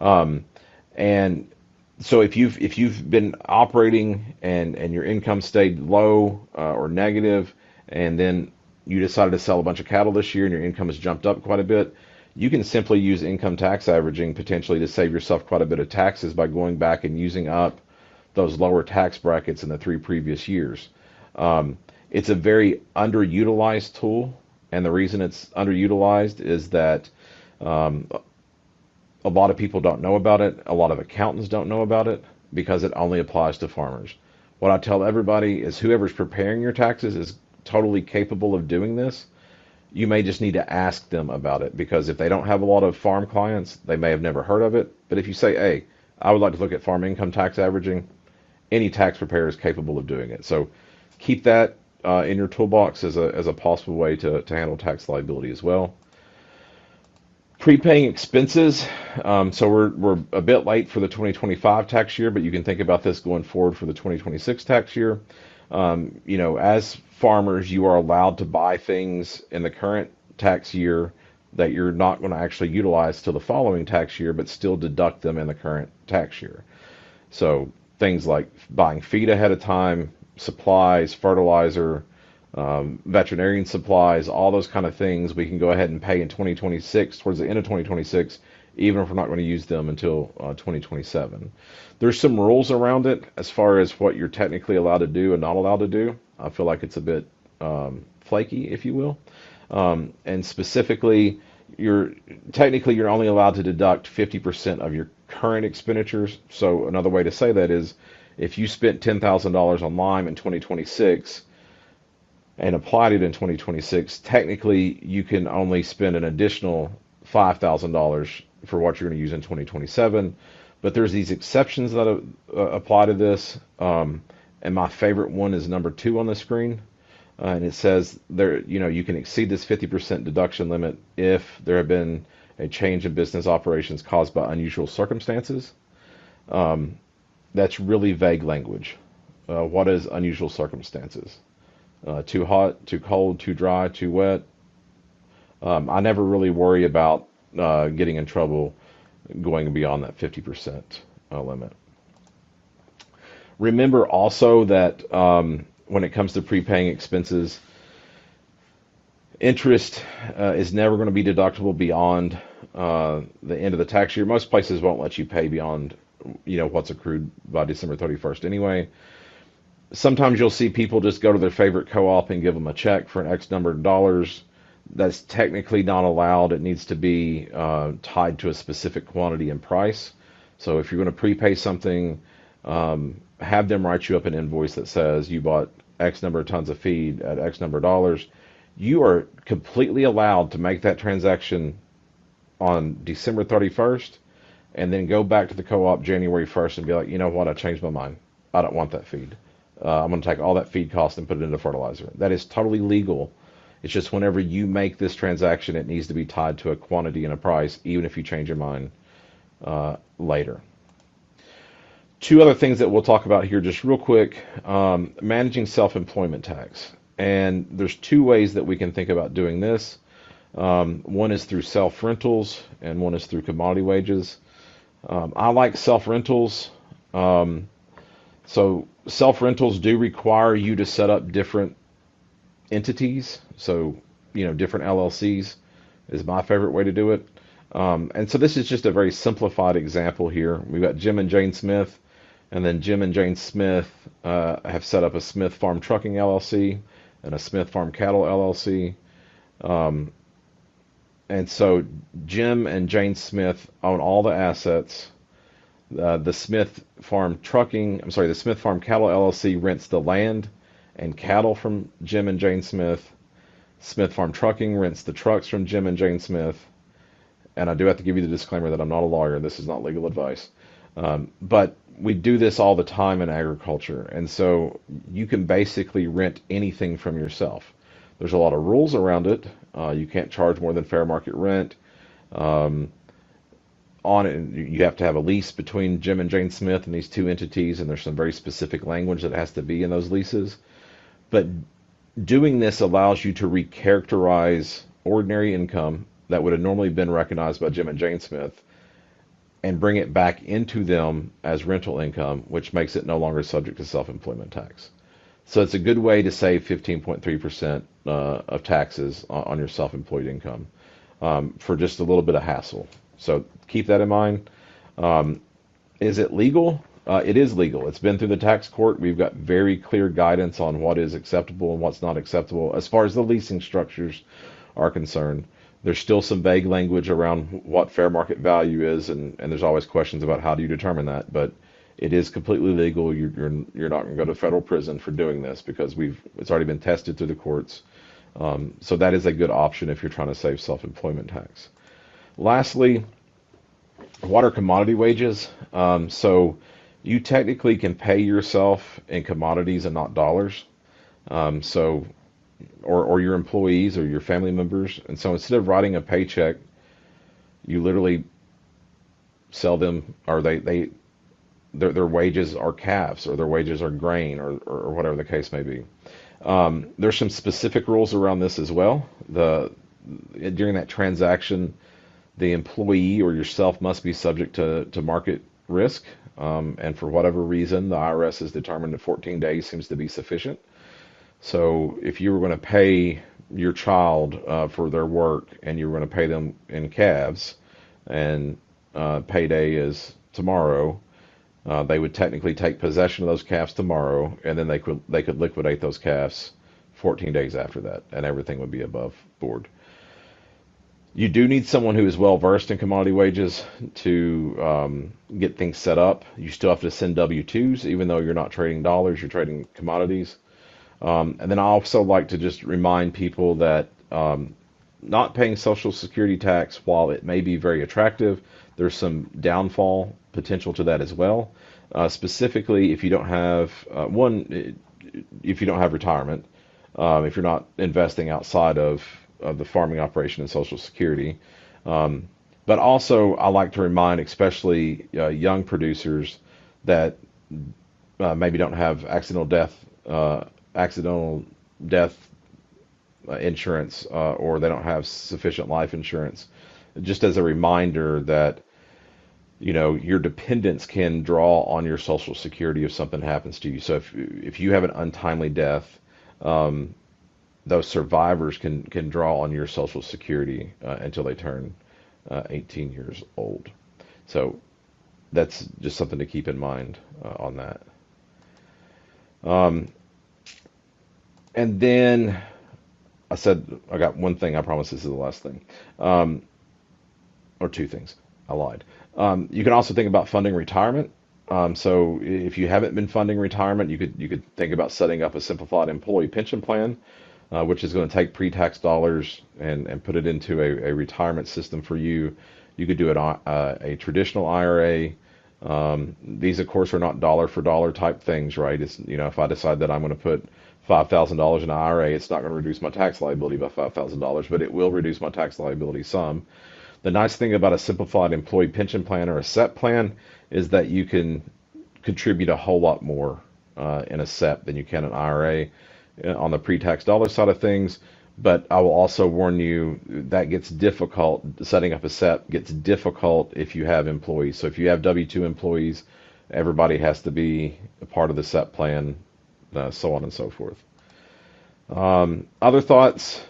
And so if you've been operating and your income stayed low or negative, and then you decided to sell a bunch of cattle this year and your income has jumped up quite a bit, you can simply use income tax averaging potentially to save yourself quite a bit of taxes by going back and using up those lower tax brackets in the 3 previous years. It's a very underutilized tool, and the reason it's underutilized is that a lot of people don't know about it. A lot of accountants don't know about it because it only applies to farmers. What I tell everybody is whoever's preparing your taxes is totally capable of doing this. You may just need to ask them about it, because if they don't have a lot of farm clients, they may have never heard of it. But if you say, hey, I would like to look at farm income tax averaging, any tax preparer is capable of doing it. So keep that in your toolbox as a possible way to handle tax liability as well. Prepaying expenses. So we're a bit late for the 2025 tax year, but you can think about this going forward for the 2026 tax year. As farmers, you are allowed to buy things in the current tax year that you're not going to actually utilize till the following tax year, but still deduct them in the current tax year. So things like buying feed ahead of time, supplies, fertilizer, veterinarian supplies, all those kind of things we can go ahead and pay in 2026, towards the end of 2026, even if we're not going to use them until 2027. There's some rules around it as far as what you're technically allowed to do and not allowed to do. I feel like it's a bit flaky, if you will. And specifically, you're only allowed to deduct 50% of your current expenditures. So another way to say that is, if you spent $10,000 on lime in 2026 and applied it in 2026, technically you can only spend an additional $5,000 for what you're going to use in 2027. But there's these exceptions that apply to this, and my favorite one is number 2 on the screen, and it says you can exceed this 50% deduction limit if there have been a change in business operations caused by unusual circumstances. That's really vague language. What is unusual circumstances? Too hot, too cold, too dry, too wet. I never really worry about getting in trouble going beyond that 50% limit. Remember also that when it comes to prepaying expenses, interest is never going to be deductible beyond the end of the tax year. Most places won't let you pay beyond what's accrued by December 31st anyway. Sometimes you'll see people just go to their favorite co-op and give them a check for an X number of dollars. That's technically not allowed. It needs to be tied to a specific quantity and price. So if you're going to prepay something, have them write you up an invoice that says you bought X number of tons of feed at X number of dollars. You are completely allowed to make that transaction on December 31st and then go back to the co-op January 1st and be like, you know what, I changed my mind. I don't want that feed. I'm going to take all that feed cost and put it into fertilizer. That is totally legal. It's just whenever you make this transaction, it needs to be tied to a quantity and a price, even if you change your mind later. Two other things that we'll talk about here just real quick. Managing self-employment tax. And there's two ways that we can think about doing this. One is through self-rentals, and one is through commodity wages. I like self-rentals. So self-rentals do require you to set up different entities. So, different LLCs is my favorite way to do it. And so this is just a very simplified example here. We've got Jim and Jane Smith, and then Jim and Jane Smith have set up a Smith Farm Trucking LLC and a Smith Farm Cattle LLC. And so Jim and Jane Smith own all the assets. The Smith Farm Cattle LLC rents the land and cattle from Jim and Jane Smith. Smith Farm Trucking rents the trucks from Jim and Jane Smith. And I do have to give you the disclaimer that I'm not a lawyer. This is not legal advice. But we do this all the time in agriculture. And so you can basically rent anything from yourself. There's a lot of rules around it. You can't charge more than fair market rent. On it, you have to have a lease between Jim and Jane Smith and these two entities, and there's some very specific language that has to be in those leases. But doing this allows you to recharacterize ordinary income that would have normally been recognized by Jim and Jane Smith and bring it back into them as rental income, which makes it no longer subject to self-employment tax. So it's a good way to save 15.3% of taxes on your self-employed income for just a little bit of hassle. So keep that in mind. Is it legal? It is legal. It's been through the tax court. We've got very clear guidance on what is acceptable and what's not acceptable as far as the leasing structures are concerned. There's still some vague language around what fair market value is, and there's always questions about how do you determine that. But it is completely legal. You're not going to go to federal prison for doing this because it's already been tested through the courts. So that is a good option if you're trying to save self-employment tax. Lastly, what are commodity wages? So you technically can pay yourself in commodities and not dollars. Or your employees or your family members. And so instead of writing a paycheck, you literally sell them, or their wages are calves, or their wages are grain, or whatever the case may be. There's some specific rules around this as well. During that transaction, the employee or yourself must be subject to market risk. And for whatever reason, the IRS has determined that 14 days seems to be sufficient. So if you were going to pay your child for their work and you were going to pay them in calves, and payday is tomorrow, they would technically take possession of those calves tomorrow, and then they could liquidate those calves 14 days after that, and everything would be above board. You do need someone who is well versed in commodity wages to get things set up. You still have to send W-2s, even though you're not trading dollars, you're trading commodities. And then I also like to just remind people that not paying Social Security tax, while it may be very attractive, there's some downfall potential to that as well. Specifically, if you don't have if you don't have retirement, if you're not investing outside of the farming operation and Social Security. But also, I like to remind, especially young producers, that maybe don't have accidental death insurance, or they don't have sufficient life insurance. Just as a reminder that your dependents can draw on your Social Security if something happens to you. So if you have an untimely death, those survivors can draw on your Social Security until they turn 18 years old. So that's just something to keep in mind on that. And then I said I got one thing. I promise this is the last thing, or two things. I lied. You can also think about funding retirement. So if you haven't been funding retirement, you could think about setting up a simplified employee pension plan, which is going to take pre-tax dollars and put it into a retirement system for you. You could do a traditional IRA. These, of course, are not dollar for dollar type things, right? It's, if I decide that I'm going to put $5,000 in an IRA, it's not going to reduce my tax liability by $5,000, but it will reduce my tax liability some. The nice thing about a simplified employee pension plan or a SEP plan is that you can contribute a whole lot more in a SEP than you can an IRA on the pre-tax dollar side of things. But I will also warn you that gets difficult. Setting up a SEP gets difficult if you have employees. So if you have W-2 employees, everybody has to be a part of the SEP plan, so on and so forth. Other thoughts?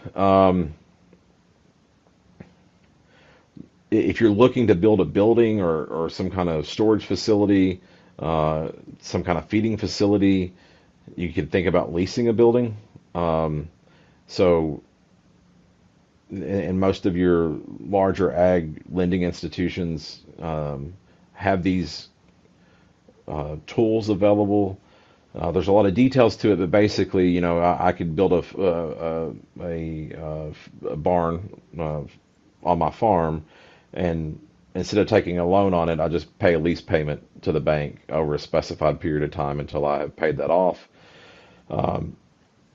If you're looking to build a building or some kind of storage facility, some kind of feeding facility, you can think about leasing a building. So, and most of your larger ag lending institutions have these tools available. There's a lot of details to it, but basically, I could build a barn on my farm, and instead of taking a loan on it, I just pay a lease payment to the bank over a specified period of time until I have paid that off.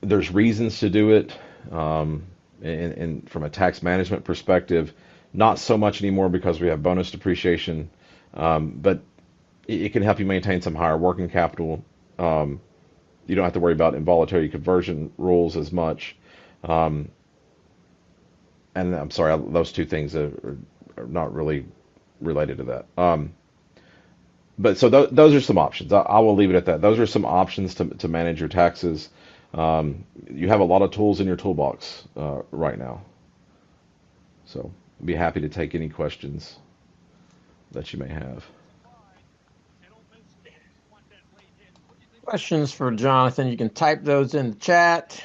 There's reasons to do it, and from a tax management perspective, not so much anymore because we have bonus depreciation, but it can help you maintain some higher working capital. You don't have to worry about involuntary conversion rules as much. And I'm sorry, those two things are not really related to that. But so those are some options. I will leave it at that. Those are some options to manage your taxes. You have a lot of tools in your toolbox right now. So I'd be happy to take any questions that you may have. Questions for Jonathan, you can type those in the chat.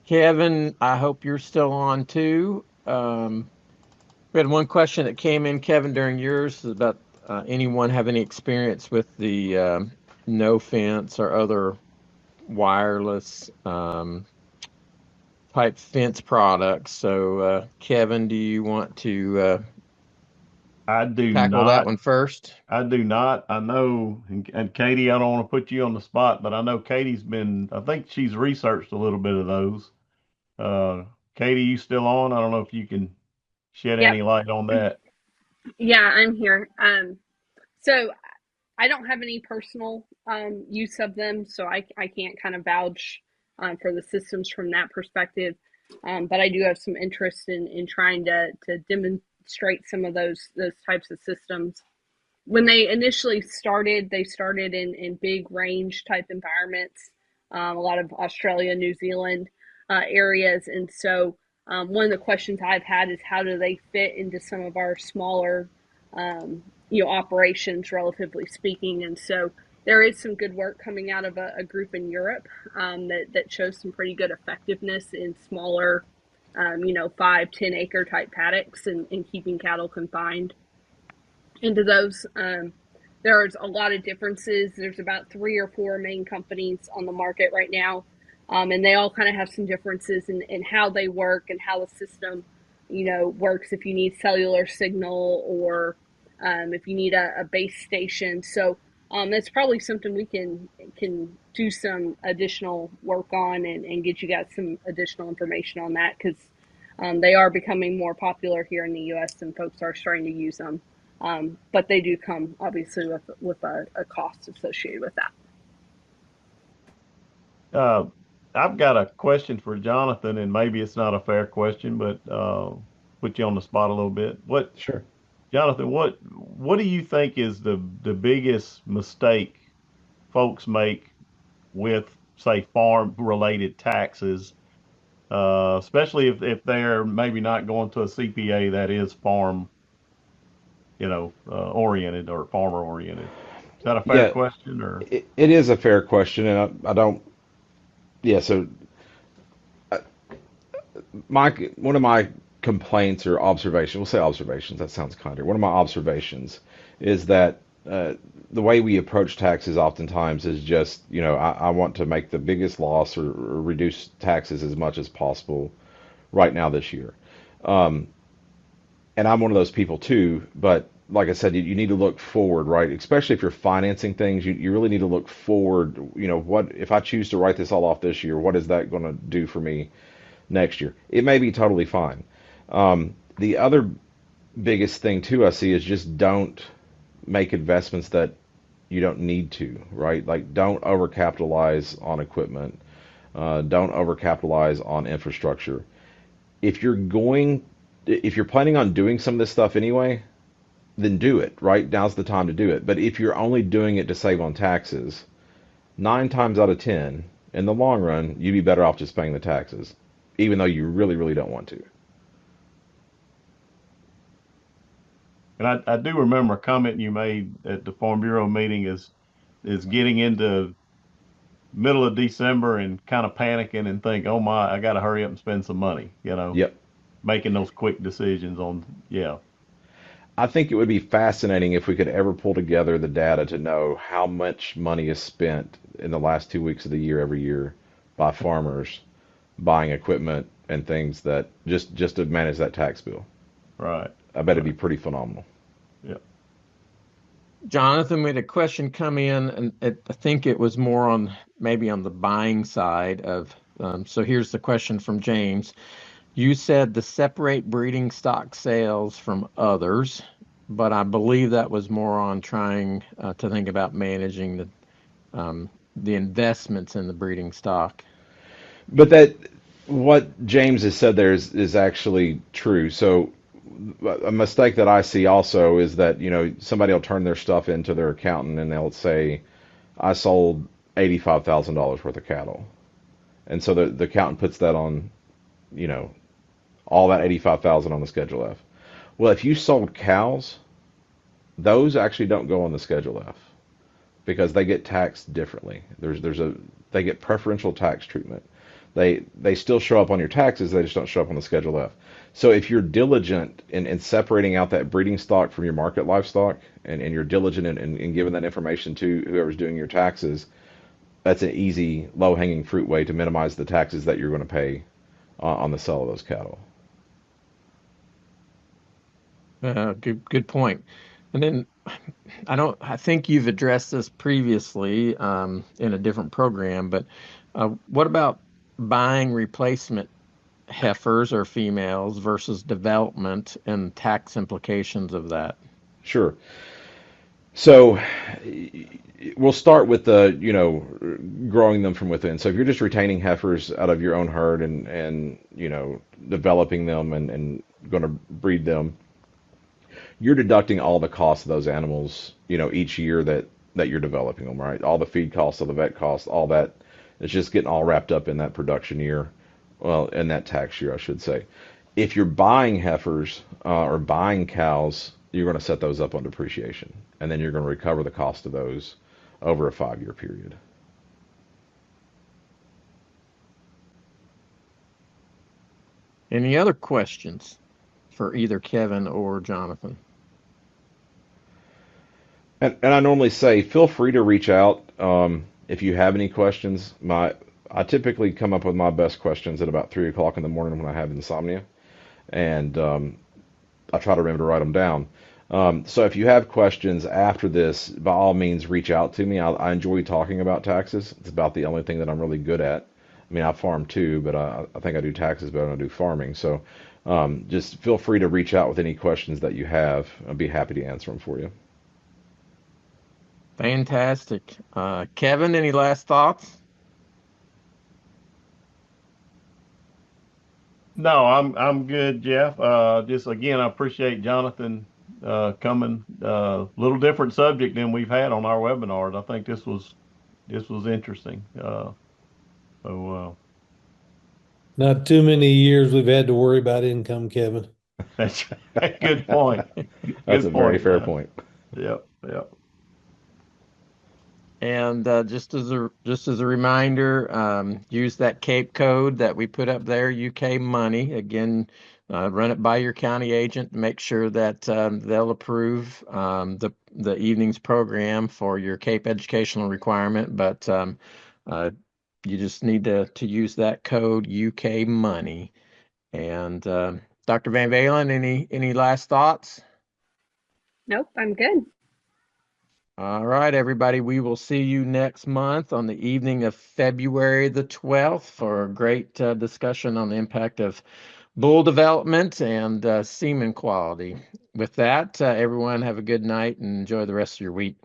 Kevin, I hope you're still on too. We had one question that came in, Kevin, during yours about anyone have any experience with the no fence or other wireless type fence products. So, Kevin, do you want to I do tackle that not. one first? I do not. I know, and Katie, I don't want to put you on the spot, but I know I think she's researched a little bit of those. Uh, Katie, you still on? I don't know if you can shed Yep. any light on that. Yeah, I'm here. So I don't have any personal use of them, so I can't kind of vouch for the systems from that perspective. But I do have some interest in trying to demonstrate some of those types of systems. When they initially started, they started in big range type environments, a lot of Australia, New Zealand areas, and so one of the questions I've had is how do they fit into some of our smaller operations, relatively speaking. And so there is some good work coming out of a group in Europe that shows some pretty good effectiveness in smaller, 5-10 acre type paddocks and keeping cattle confined into those. There's a lot of differences. There's about 3 or 4 main companies on the market right now, and they all kind of have some differences in how they work and how the system, works. If you need cellular signal or if you need a base station. So that's probably something we can do some additional work on and get you guys some additional information on that, because they are becoming more popular here in the U.S. and folks are starting to use them. But they do come obviously with a cost associated with that. I've got a question for Jonathan, and maybe it's not a fair question, but put you on the spot a little bit. Sure. Jonathan, what do you think is the biggest mistake folks make with, say, farm related taxes, especially if they're maybe not going to a CPA that is farm, oriented or farmer oriented? Is that a fair Yeah, question or? it is a fair question, and I don't. Yeah, so one of my complaints or observations, we'll say observations, that sounds kinder. One of my observations is that the way we approach taxes oftentimes is just, I want to make the biggest loss or reduce taxes as much as possible right now this year. and I'm one of those people too. But like I said, you need to look forward, right? Especially if you're financing things, you really need to look forward. You know, what if I choose to write this all off this year? What is that going to do for me next year? It may be totally fine. The other biggest thing too I see is just don't make investments that you don't need to, right? Like don't overcapitalize on equipment. Don't overcapitalize on infrastructure. If you're going, if you're planning on doing some of this stuff anyway, then do it, right? Now's the time to do it. But if you're only doing it to save on taxes, 9 times out of 10, in the long run, you'd be better off just paying the taxes, even though you really, really don't want to. And I do remember a comment you made at the Farm Bureau meeting is getting into middle of December and kind of panicking and think, oh my, I got to hurry up and spend some money, Yep. making those quick decisions on, yeah, I think it would be fascinating if we could ever pull together the data to know how much money is spent in the last 2 weeks of the year every year by farmers buying equipment and things that just to manage that tax bill. right, I bet it'd be right, pretty phenomenal. yeah. Jonathan, we had a question come in, and I think it was more on maybe on the buying side of. So here's the question from James. You said to separate breeding stock sales from others, but I believe that was more on trying to think about managing the investments in the breeding stock. But that what James has said there is actually true. So a mistake that I see also is that, somebody will turn their stuff into their accountant and they'll say, I sold $85,000 worth of cattle. And so the accountant puts that on, you know, all that 85,000 on the Schedule F. Well, if you sold cows, those actually don't go on the Schedule F because they get taxed differently. They get preferential tax treatment. They still show up on your taxes, they just don't show up on the Schedule F. So if you're diligent in separating out that breeding stock from your market livestock, and you're diligent in giving that information to whoever's doing your taxes, that's an easy, low-hanging fruit way to minimize the taxes that you're going to pay on the sale of those cattle. Good point. And then I think you've addressed this previously in a different program, but what about buying replacement heifers or females versus development and tax implications of that? Sure. So we'll start with growing them from within. So if you're just retaining heifers out of your own herd and developing them and going to breed them, you're deducting all the costs of those animals, each year that you're developing them, right? All the feed costs, all the vet costs, all that. It's just getting all wrapped up in that production year, well, in that tax year, I should say. If you're buying heifers or buying cows, you're going to set those up on depreciation, and then you're going to recover the cost of those over a 5-year period. Any other questions for either Kevin or Jonathan? And I normally say, feel free to reach out if you have any questions. I typically come up with my best questions at about 3 o'clock in the morning when I have insomnia, and I try to remember to write them down. So if you have questions after this, by all means, reach out to me. I enjoy talking about taxes. It's about the only thing that I'm really good at. I mean, I farm too, but I think I do taxes better than I do farming. So just feel free to reach out with any questions that you have. I'll be happy to answer them for you. Fantastic. Kevin, any last thoughts? No, I'm good, Jeff. Just again, I appreciate Jonathan coming. Little different subject than we've had on our webinars. I think this was interesting. So Not too many years we've had to worry about income, Kevin. that's a good point. That's a Good very point. fair point. Yep, yep. And just as a reminder, use that CAPE code that we put up there, UK Money. Again, run it by your county agent. Make sure that they'll approve the evening's program for your CAPE educational requirement. But you just need to use that code UK Money, and Dr. Van Valen, any last thoughts? Nope, I'm good. All right, everybody. We will see you next month on the evening of February the 12th for a great discussion on the impact of bull development and semen quality. With that, everyone have a good night and enjoy the rest of your week.